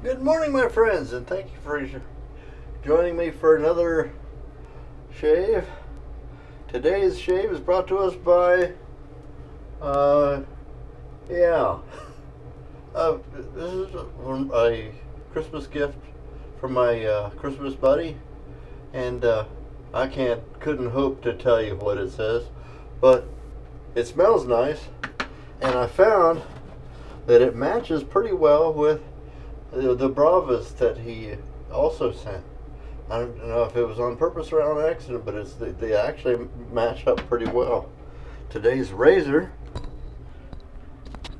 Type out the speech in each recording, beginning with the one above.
Good morning, my friends, and thank you for joining me for another shave. Today's shave is brought to us by, yeah, this is a Christmas gift from my Christmas buddy, and I couldn't hope to tell you what it says, but it smells nice, and I found that it matches pretty well with the Bravas that he also sent. I don't know if it was on purpose or on accident, but they actually match up pretty well. Today's razor,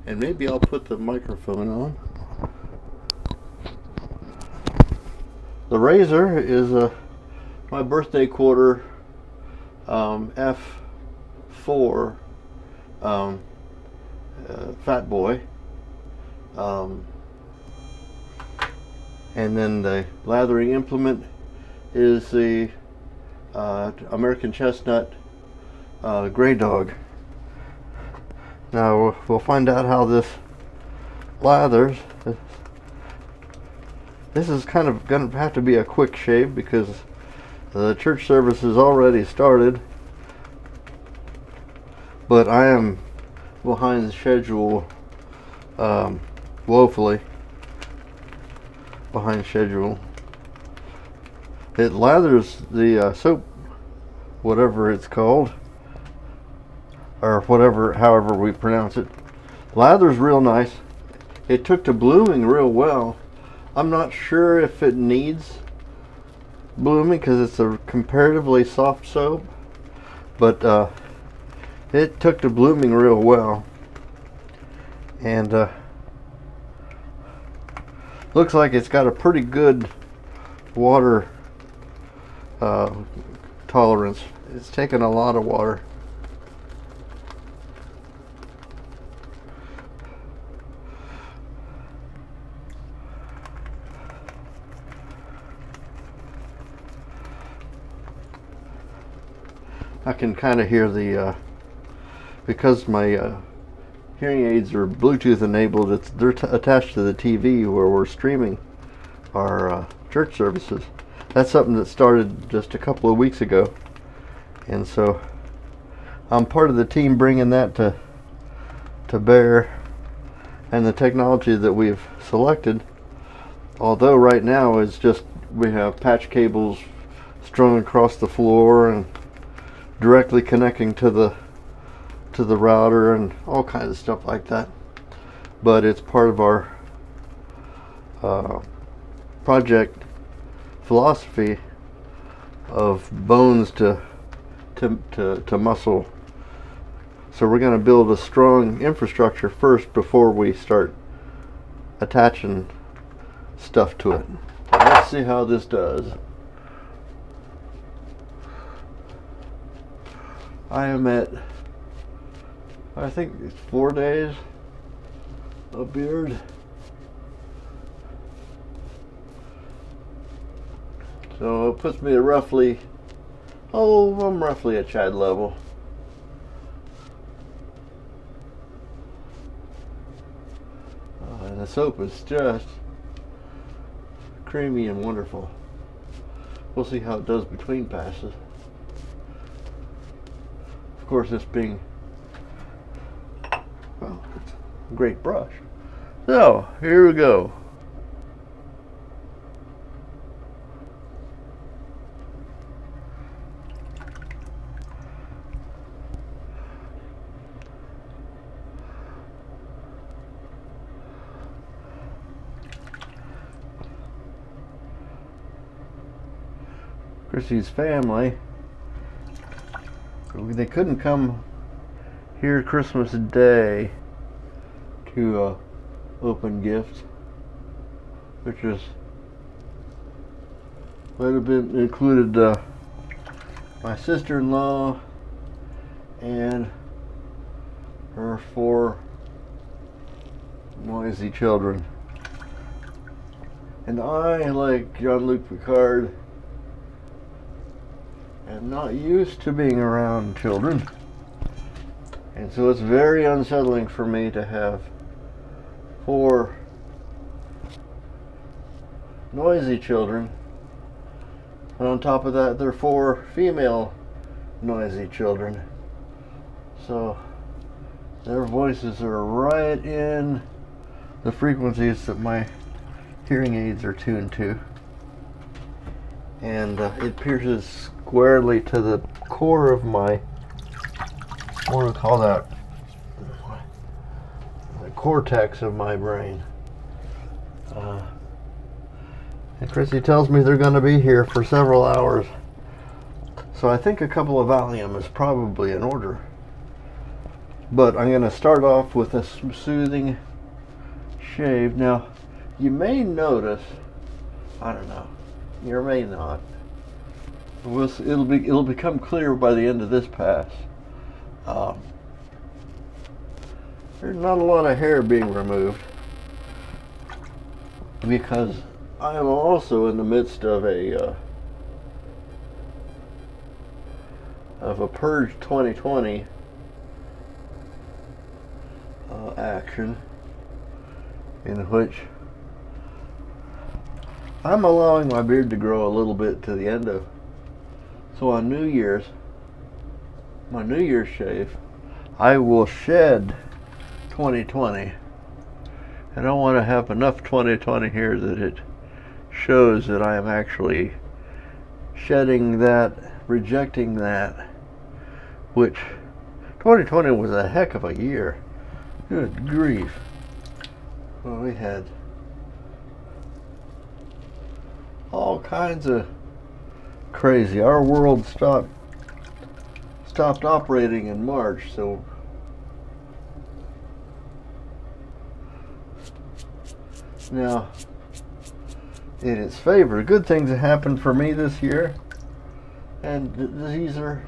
and maybe I'll put the microphone on. The razor is my birthday quarter F4 Fat Boy. And then the lathering implement is the American Chestnut Grey Dog. Now we'll find out how this lathers. This is kind of going to have to be a quick shave because the church service has already started, but I am behind the schedule, woefully behind schedule. It lathers the soap, whatever it's called, or however we pronounce it. Lathers real nice. It took to blooming real well. I'm not sure if it needs blooming because it's a comparatively soft soap, but it took to blooming real well, and looks like it's got a pretty good water tolerance. It's taken a lot of water. I can kind of hear the because my hearing aids are Bluetooth enabled. They're attached to the TV where we're streaming our church services. That's something that started just a couple of weeks ago, and so I'm part of the team bringing that to bear. And the technology that we've selected, although right now is just we have patch cables strung across the floor and directly connecting to the router and all kinds of stuff like that, but it's part of our project philosophy of bones to muscle. So we're going to build a strong infrastructure first before we start attaching stuff to it. Let's see how this does. I am at, I think it's 4 days of beard. So it puts me at roughly, I'm roughly at Chad level. And the soap is just creamy and wonderful. We'll see how it does between passes. Of course, this being, well, it's a great brush. So, here we go. Chrissy's family, they couldn't come here Christmas Day to open gifts, which is might have been included my sister-in-law and her 4 noisy children. And I, like Jean-Luc Picard, am not used to being around children, and so it's very unsettling for me to have 4 noisy children. And on top of that, there are 4 female noisy children. So their voices are right in the frequencies that my hearing aids are tuned to. And it pierces squarely to the core of my, what do we call that? The cortex of my brain. And Chrissy tells me they're going to be here for several hours. So I think a couple of Valium is probably in order. But I'm going to start off with a soothing shave. Now, you may notice, I don't know, you may not. It'll become clear by the end of this pass. There's not a lot of hair being removed because I am also in the midst of a Purge 2020 action in which I'm allowing my beard to grow a little bit to the end of. So on New Year's, my New Year's shave, I will shed 2020. And I want to have enough 2020 here that it shows that I am actually shedding that, rejecting that, which 2020 was a heck of a year. Good grief. Well, we had all kinds of crazy. Our world stopped operating in March, so now in its favor, good things have happened for me this year, and these are,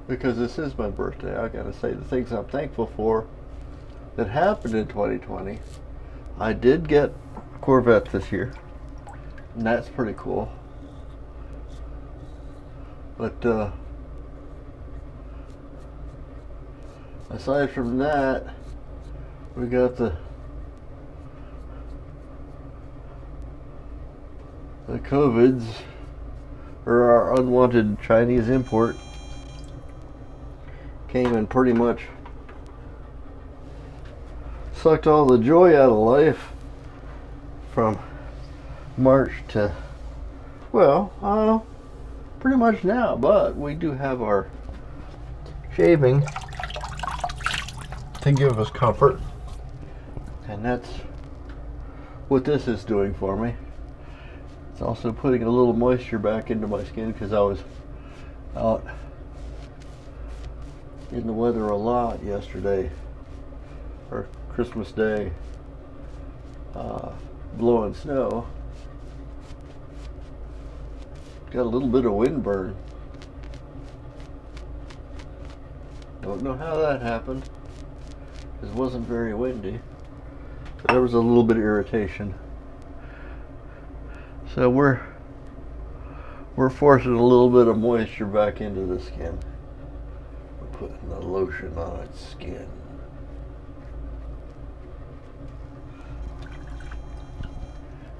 because this is my birthday, I gotta say the things I'm thankful for that happened in 2020. I did get a Corvette this year, and that's pretty cool. But aside from that, we got the COVIDs, or our unwanted Chinese import, came and pretty much sucked all the joy out of life from March to, well, pretty much now. But we do have our shaving to give us comfort, and that's what this is doing for me. It's also putting a little moisture back into my skin because I was out in the weather a lot yesterday, or Christmas Day, blowing snow. Got a little bit of windburn. Don't know how that happened. It wasn't very windy, but there was a little bit of irritation. So we're forcing a little bit of moisture back into the skin. We're putting the lotion on its skin.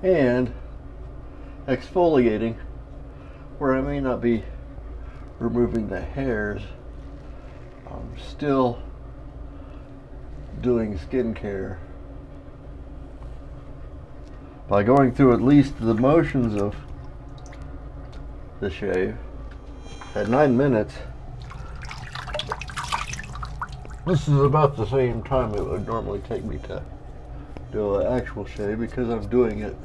And exfoliating, where I may not be removing the hairs, I'm still doing skincare by going through at least the motions of the shave. At 9 minutes, this is about the same time it would normally take me to do an actual shave, because I'm doing it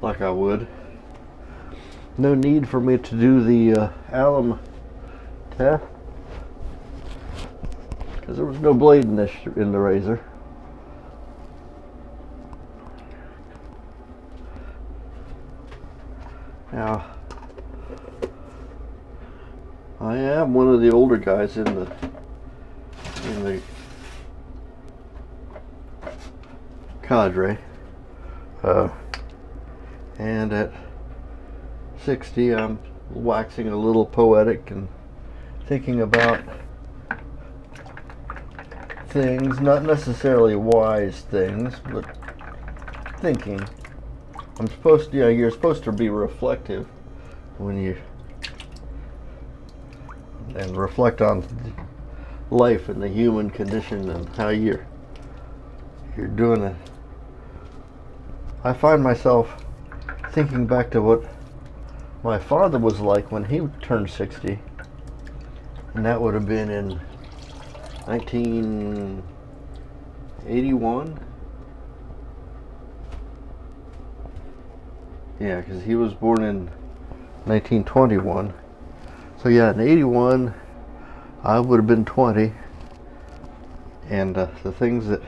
like I would. No need for me to do the alum test, because there was no blade in the razor. Now, I am one of the older guys in the cadre, and at 60 I'm waxing a little poetic and thinking about things, not necessarily wise things, but thinking. You're supposed to be reflective when you and reflect on life and the human condition and how you're doing it. I find myself thinking back to what my father was like when he turned 60, and that would have been in 1981. Yeah, because he was born in 1921. So yeah, in 81, I would have been 20. And the things that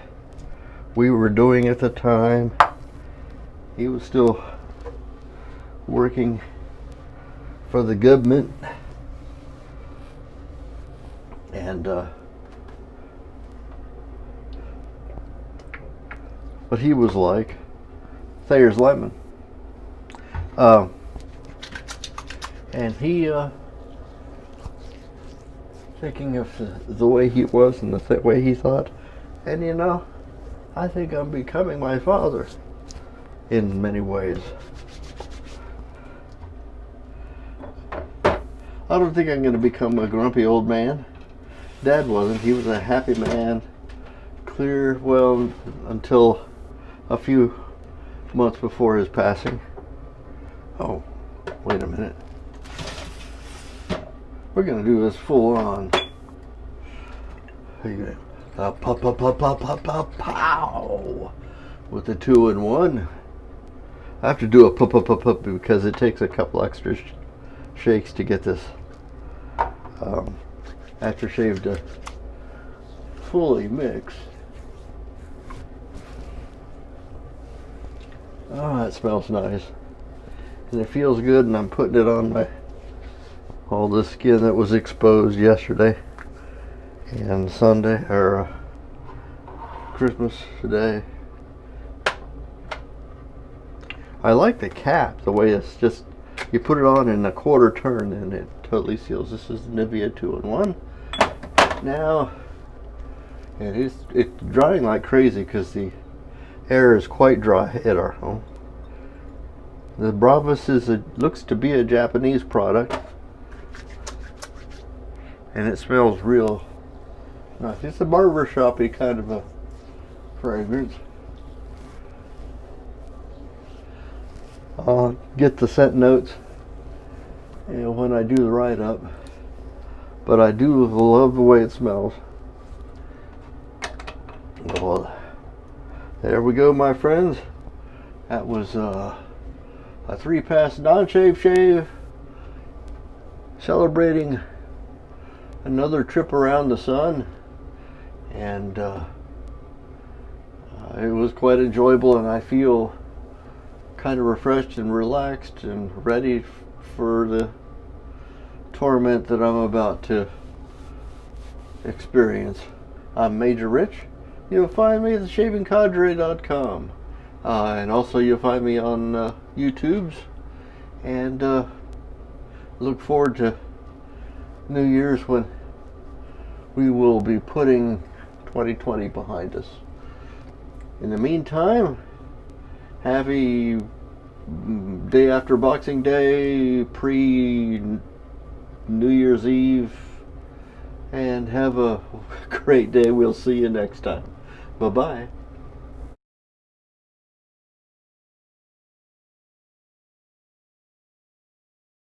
we were doing at the time, he was still working for the government. And what he was like, Thayer's Lemon. And he, thinking of the way he was and the way he thought, and I think I'm becoming my father in many ways. I don't think I'm going to become a grumpy old man. Dad wasn't. He was a happy man, until a few months before his passing. Oh, wait a minute. We're going to do this full on. Pow! With the 2-in-1. I have to do a because it takes a couple extra shakes to get this aftershave to fully mix. Oh, that smells nice. And it feels good, and I'm putting it on all the skin that was exposed yesterday and Sunday, or Christmas today. I like the cap, the way it's just, you put it on in a quarter turn and it totally seals. This is the Nivea 2-in-1. Now, it's drying like crazy because the air is quite dry at our home. The Bravus looks to be a Japanese product, and it smells real nice. It's a barbershoppy kind of a fragrance. I'll get the scent notes when I do the write-up, but I do love the way it smells. Well, there we go, my friends. That was a 3-pass non-shave shave, celebrating another trip around the sun, and it was quite enjoyable, and I feel kind of refreshed and relaxed and ready for the torment that I'm about to experience. I'm Major Rich. You'll find me at theshavingcadre.com. And also you'll find me on YouTube's, and look forward to New Year's when we will be putting 2020 behind us. In the meantime, happy day after Boxing Day, pre-New Year's Eve, and have a great day. We'll see you next time. Bye-bye.